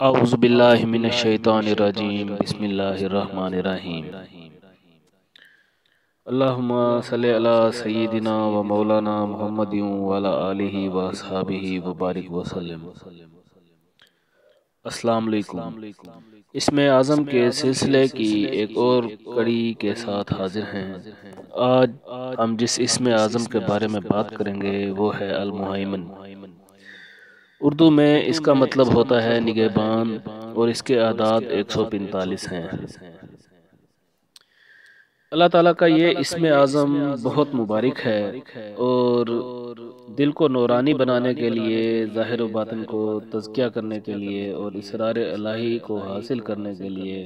اعوذ باللہ من الشیطان الرجیم بسم اللہ الرحمن الرحیم اللہم صلی علی سیدنا و مولانا محمد وعلی آلہ و اصحابہ وبارک وسلم۔ السلام علیکم۔ اسم اعظم کے سلسلے کی ایک اور کڑی کے ساتھ حاضر ہیں۔ آج ہم جس اسم اعظم کے بارے میں بات کریں گے وہ ہے المہیمن۔ اردو میں اس کا مطلب ہوتا ہے نگہبان، اور اس کے اعداد 145 ہیں۔ اللہ تعالیٰ کا یہ اسم اعظم بہت مبارک ہے، اور دل کو نورانی بنانے کے لیے، ظاہر و باطن کو تزکیہ کرنے کے لیے، اور اسرار الہی کو حاصل کرنے کے لیے،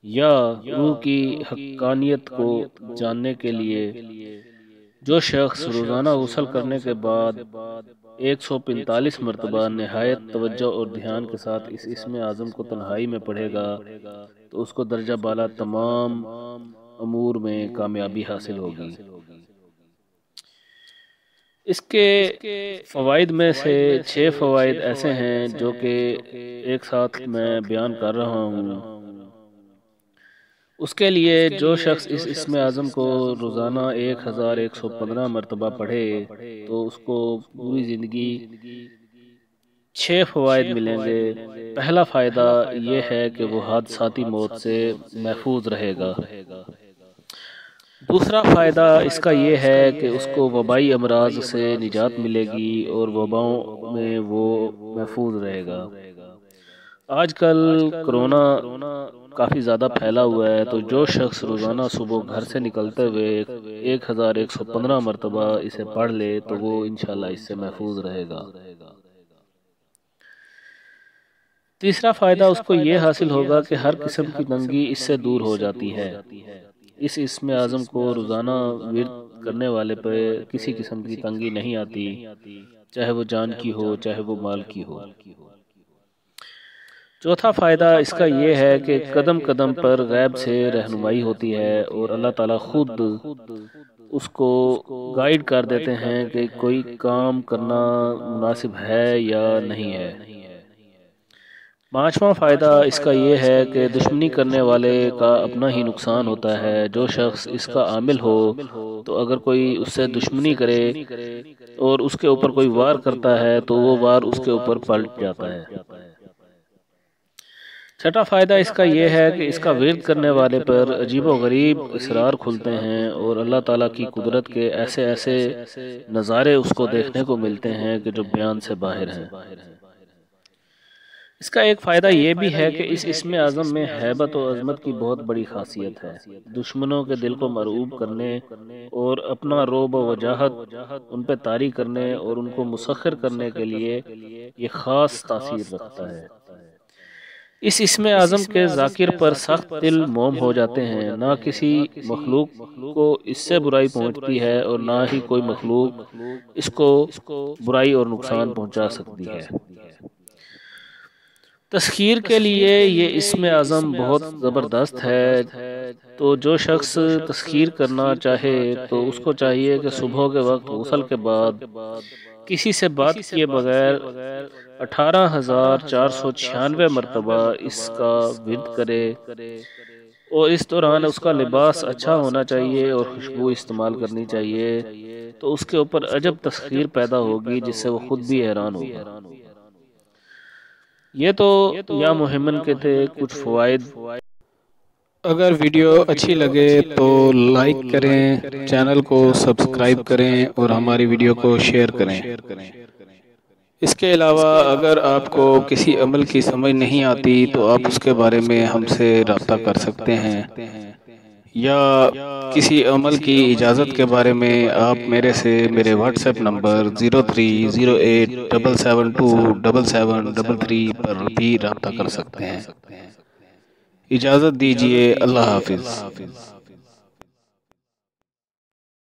یا روح کی حقانیت کو جاننے کے لیے، جو شخص روزانہ غسل کرنے کے بعد 145 مرتبہ نہایت توجہ اور دھیان کے ساتھ اس اسم اعظم کو تنہائی میں پڑھے گا تو اس کو درجہ بالا تمام امور میں کامیابی حاصل ہوگی۔ اس کے فوائد میں سے 6 فوائد ایسے ہیں جو کہ ایک ساتھ میں بیان کر رہا ہوں۔ اس کے لیے جو شخص اس اسم اعظم کو روزانہ 1115 مرتبہ پڑھے تو اس کو پوری زندگی 6 فوائد ملیں گے۔ پہلا فائدہ یہ ہے کہ وہ حادثاتی موت سے محفوظ رہے گا۔ دوسرا فائدہ اس کا یہ ہے کہ اس کو وبائی امراض سے نجات ملے گی اور وباؤں میں وہ محفوظ رہے گا۔ آج کل کرونا کافی زیادہ پھیلا ہوا ہے، تو جو شخص روزانہ صبح گھر سے نکلتے ہوئے 1115 مرتبہ اسے پڑھ لے تو وہ انشاءاللہ اس سے محفوظ رہے گا۔ تیسرا فائدہ اس کو یہ حاصل ہوگا کہ ہر قسم کی تنگی اس سے دور ہو جاتی ہے۔ اس اسم اعظم کو روزانہ ورد کرنے والے پہ کسی قسم کی تنگی نہیں آتی، چاہے وہ جان کی ہو چاہے وہ مال کی ہو۔ چوتھا فائدہ اس کا یہ ہے کہ قدم قدم پر غیب سے رہنمائی ہوتی ہے، اور اللہ تعالیٰ خود اس کو گائیڈ کر دیتے ہیں کہ کوئی کام کرنا مناسب ہے یا نہیں ہے۔ پانچواں فائدہ اس کا یہ ہے کہ دشمنی کرنے والے کا اپنا ہی نقصان ہوتا ہے۔ جو شخص اس کا عامل ہو تو اگر کوئی اس سے دشمنی کرے اور اس کے اوپر کوئی وار کرتا ہے تو وہ وار اس کے اوپر پلٹ جاتا ہے۔ چھٹا فائدہ اس کا یہ ہے کہ اس کا ورد کرنے والے پر عجیب و غریب اسرار کھلتے ہیں، اور اللہ تعالیٰ کی قدرت کے ایسے ایسے نظارے اس کو دیکھنے کو ملتے ہیں کہ جو بیان سے باہر ہیں۔ اس کا ایک فائدہ یہ بھی ہے کہ اس اسم اعظم میں ہیبت و عظمت کی بہت بڑی خاصیت ہے۔ دشمنوں کے دل کو مرعوب کرنے اور اپنا رعب و وجاہت ان پہ طاری کرنے اور ان کو مسخر کرنے کے لیے یہ خاص تاثیر رکھتا ہے۔ اس اسم اعظم کے ذاکر پر سخت دل موم ہو جاتے ہیں۔ نہ کسی مخلوق کو اس سے برائی پہنچتی ہے اور نہ ہی کوئی مخلوق اس کو برائی اور نقصان پہنچا سکتی ہے۔ تسخیر کے لیے یہ اسم اعظم بہت زبردست ہے، تو جو شخص تسخیر کرنا چاہے تو اس کو چاہیے کہ صبح کے وقت غسل کے بعد کسی سے بات کیے بغیر 18,496 مرتبہ اس کا ورد کرے، اور اس دوران اس کا لباس اچھا ہونا چاہیے اور خوشبو استعمال کرنی چاہیے، تو اس کے اوپر عجب تسخیر پیدا ہوگی جس سے وہ خود بھی حیران ہوگا۔ یہ تو یا مہمن کے تھے کچھ فوائد۔ اگر ویڈیو اچھی لگے تو لائک کریں، چینل کو سبسکرائب کریں اور ہماری ویڈیو کو شیئر کریں۔ اس کے علاوہ اگر آپ کو کسی عمل کی سمجھ نہیں آتی تو آپ اس کے بارے میں ہم سے رابطہ کر سکتے ہیں، یا کسی عمل کی اجازت کے بارے میں آپ میرے واٹس ایپ نمبر 030877277733 پر بھی رابطہ کر سکتے ہیں۔ اجازت دیجیے، اللہ حافظ۔